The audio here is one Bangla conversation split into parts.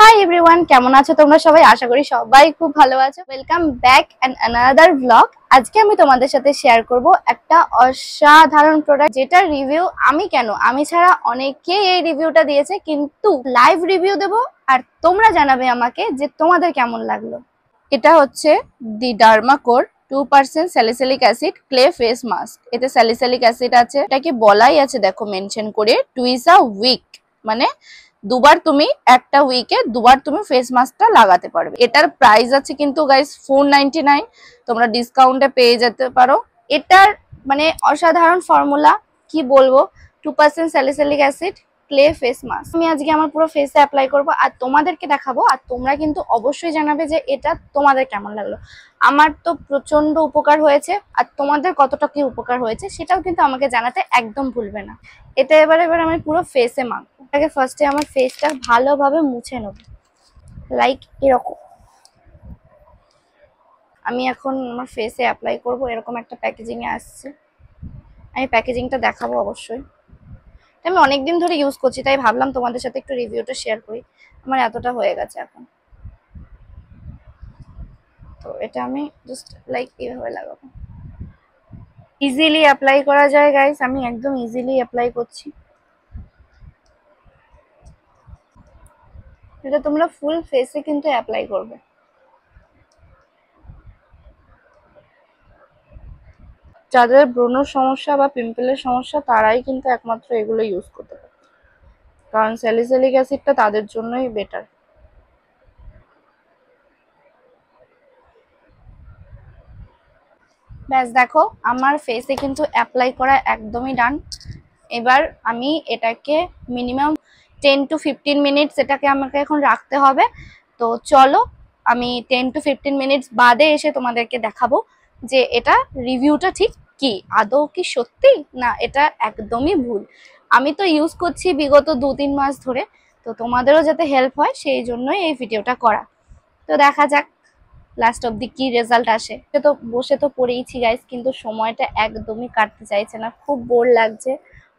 হাই এভরিওয়ান, কেমন আছো তোমরা সবাই? আশা করি সবাই খুব ভালো আছো। Welcome back end another blog. আজকে আমি তোমাদের সাথে শেয়ার করব একটা অসাধারণ প্রোডাক্ট, যেটার রিভিউ আমি ছাড়া অনেকেই এই রিভিউটা দিয়েছে, কিন্তু লাইভ রিভিউ দেব আর তোমরা জানাবে আমাকে যে তোমাদের কেমন লাগলো। এটা হচ্ছে দি ডার্মাকোর 2% salicylic acid clay face mask. এতে স্যালিসিলিক অ্যাসিড আছে, এটাকে বলাই আছে দেখো মেনশন করে, টুইস আ উইক, মানে দুবার তুমি একটা উইকে দুবার তুমি ফেস মাস্কটা লাগাতে পারবে। এটার প্রাইস আছে কিন্তু গাইস 499, তোমরা ডিসকাউন্টে পেয়ে যেতে পারো। এটার মানে অসাধারণ ফর্মুলা, কি বলবো। 2% salicylic acid clay face mask আমি আজকে আমার পুরো ফেসে অ্যাপ্লাই করব আর তোমাদেরকে দেখাবো, আর তোমরা কিন্তু অবশ্যই জানাবে যে এটা তোমাদের কেমন লাগলো। আমার তো প্রচন্ড উপকার হয়েছে, আর তোমাদের কতটা কি উপকার হয়েছে সেটাও কিন্তু আমাকে জানাতে একদম ভুলবে না। এটা এবার আমি পুরো ফেসে মাখবো। আগে ফার্স্টে আমার ফেসটা ভালোভাবে মুছে নেব, লাইক এরকম। আমি এখন আমার ফেসে অ্যাপ্লাই করব। এরকম একটা প্যাকেজিং এ আসছে, আমি প্যাকেজিংটা দেখাবো অবশ্যই। আমি অনেকদিন ধরে ইউজ করছি, তাই ভাবলাম তোমাদের সাথে একটু রিভিউটা শেয়ার করি। আমার এতটা হয়ে গেছে এখন, তো এটা আমি জাস্ট লাইক এইভাবে লাগাবো। ইজিলি অ্যাপ্লাই করা যায় গাইস, আমি একদম ইজিলি অ্যাপ্লাই করছি। এটা তোমরা ফুল ফেসে কিন্তু অ্যাপ্লাই করবে। যাদের ব্রণর সমস্যা বা পিম্পলের সমস্যা তারাই কিন্তু একমাত্র এগুলো ইউজ করতে পারে, কারণ স্যালিসিলিক অ্যাসিডটা তাদের জন্যই বেটার। ব্যাস দেখো, আমার ফেসে কিন্তু অ্যাপ্লাই করা একদমই ডান। এবার আমি এটাকে মিনিমাম 10 to 15 মিনিটস এটাকে আমাকে এখন রাখতে হবে। তো চলো আমি 10 to 15 মিনিটস বাদে এসে তোমাদেরকে দেখাবো যে এটা রিভিউটা ঠিক কি, আদৌ কি সত্যি না এটা একদমই ভুল। আমি তো ইউজ করছি বিগত 2-3 মাস ধরে, তো তোমাদেরও যাতে হেল্প হয় সেই জন্যই এই ভিডিওটা করা। তো দেখা যাক লাস্ট অব্দি কি রেজাল্ট আসে। তো বসে তো পড়েইছি গাইস, কিন্তু সময়টা একদমই কাটতে চাইছে না, খুব বোর লাগছে।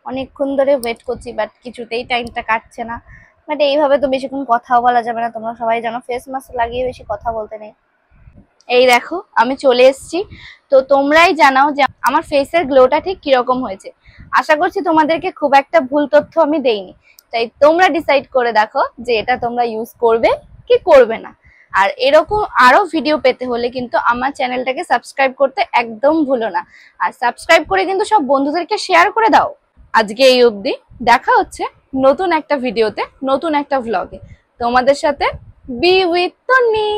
অনেকক্ষণ ধরে ওয়েট করছি বাট কিছুতেই টাইমটা কাটছে না। বাট এইভাবে তো বেশিক্ষণ কথাও বলা যাবে না, তোমরা সবাই জানো ফেস মাস্ক লাগিয়ে বেশি কথা বলতে নেই। এই দেখো আমি চলে এসেছি, তো তোমরাই জানাও যে আমার ফেসের গ্লোটা ঠিক কিরকম হয়েছে। আশা করছি তোমাদেরকে খুব একটা ভুল তথ্য আমি দেইনি, তাই তোমরা ডিসাইড করে দেখো যে এটা তোমরা ইউজ করবে কি করবে না। আর এরকম আরো ভিডিও পেতে হলে কিন্তু আমার চ্যানেলটাকে সাবস্ক্রাইব করতে একদম ভুলো না, আর সাবস্ক্রাইব করে কিন্তু সব বন্ধুদেরকে শেয়ার করে দাও। আজকে এই অবধি, দেখা হচ্ছে নতুন একটা ভিডিওতে, নতুন একটা ভ্লগে তোমাদের সাথে। B with Tonni.